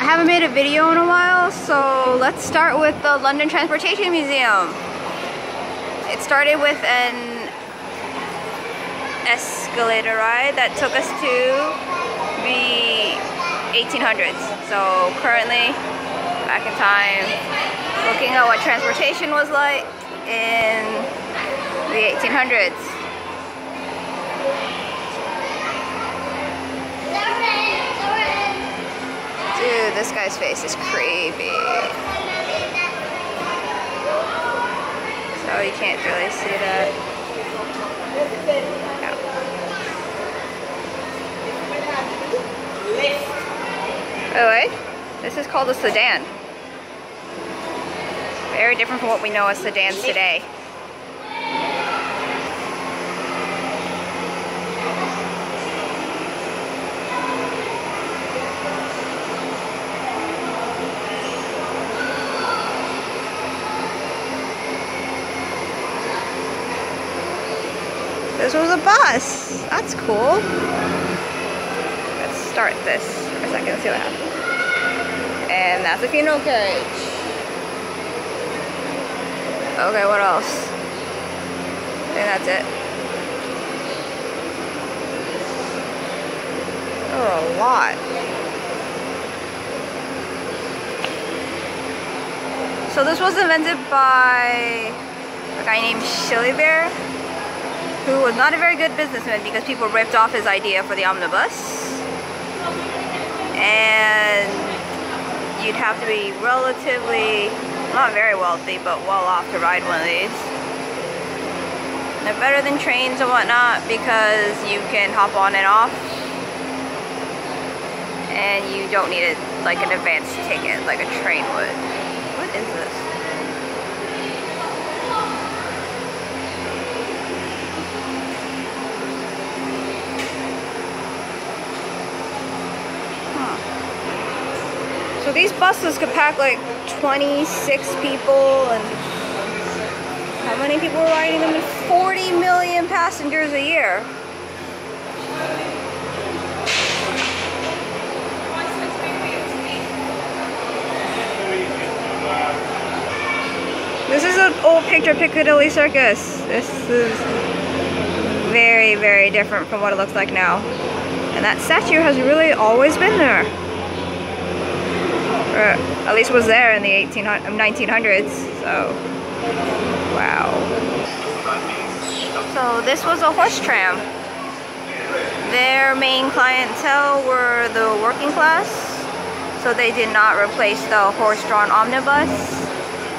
I haven't made a video in a while, so let's start with the London Transportation Museum. It started with an escalator ride that took us to the 1800s. So currently, back in time, looking at what transportation was like in the 1800s. Dude, this guy's face is creepy. So you can't really see that. By the way, this is called a sedan. Very different from what we know as sedans today. This was a bus. That's cool. Let's start this for a second, see what happens. And that's a funeral carriage. Okay, what else? I think that's it. Oh, a lot. So this was invented by a guy named Shilly Bear, who was not a very good businessman because people ripped off his idea for the omnibus. And you'd have to be relatively, not very wealthy, but well off to ride one of these. They're better than trains and whatnot because you can hop on and off. And you don't need like an advance ticket like a train would. What is this? So these buses could pack like 26 people, and how many people were riding them? 40 million passengers a year. This is an old picture of Piccadilly Circus. This is very, very different from what it looks like now. And that statue has really always been there. Or at least was there in the 1900s, so wow. So this was a horse tram. Their main clientele were the working class, so they did not replace the horse-drawn omnibus.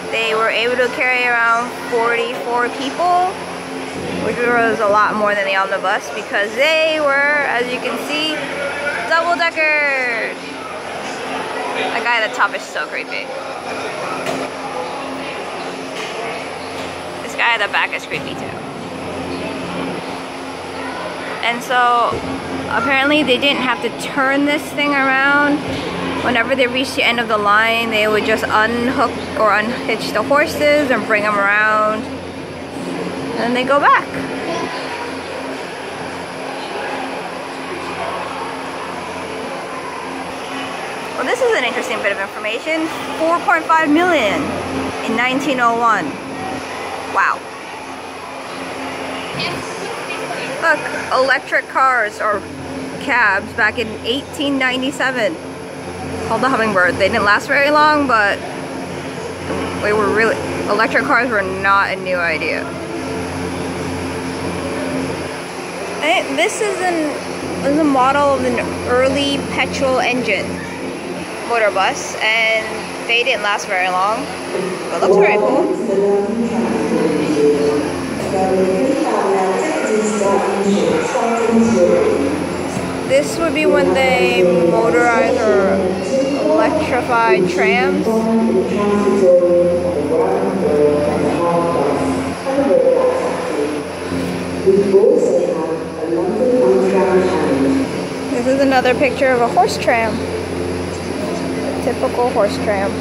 They were able to carry around 44 people, which was a lot more than the omnibus because they were, as you can see, double-decker. That guy at the top is so creepy. This guy at the back is creepy too. And so apparently they didn't have to turn this thing around. Whenever they reached the end of the line, they would just unhook or unhitch the horses and bring them around. And then they go back. Well, this is an interesting bit of information. 4.5 million in 1901. Wow. Look, electric cars or cabs back in 1897. Called the Hummingbird. They didn't last very long, but they were really, electric cars were not a new idea. This is a model of an early petrol engine motor bus, and they didn't last very long, but it looks very cool. This would be when they motorized or electrified trams. This is another picture of a horse tram. Typical horse tram.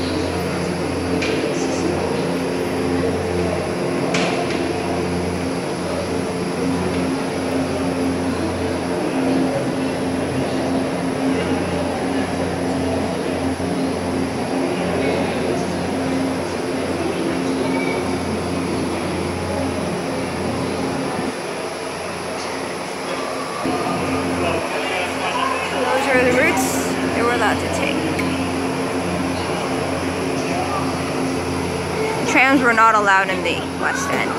allowed to take. Trams were not allowed in the West End.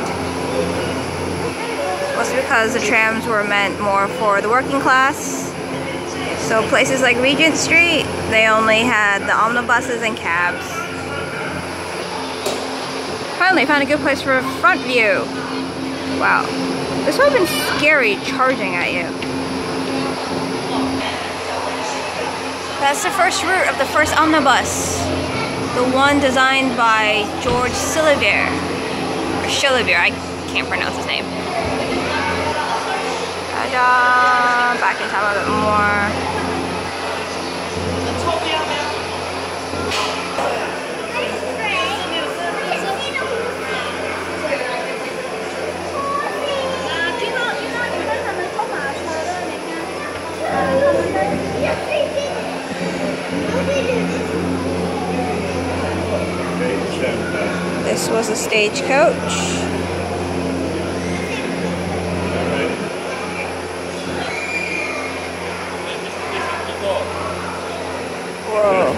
Mostly because the trams were meant more for the working class. So places like Regent Street, they only had the omnibuses and cabs. Finally found a good place for a front view. Wow. This would have been scary charging at you. That's the first route of the first omnibus. The one designed by George Sillevier. Or Chillevier, I can't pronounce his name. Ta-da! Back in time a bit more. This was a stagecoach. Whoa.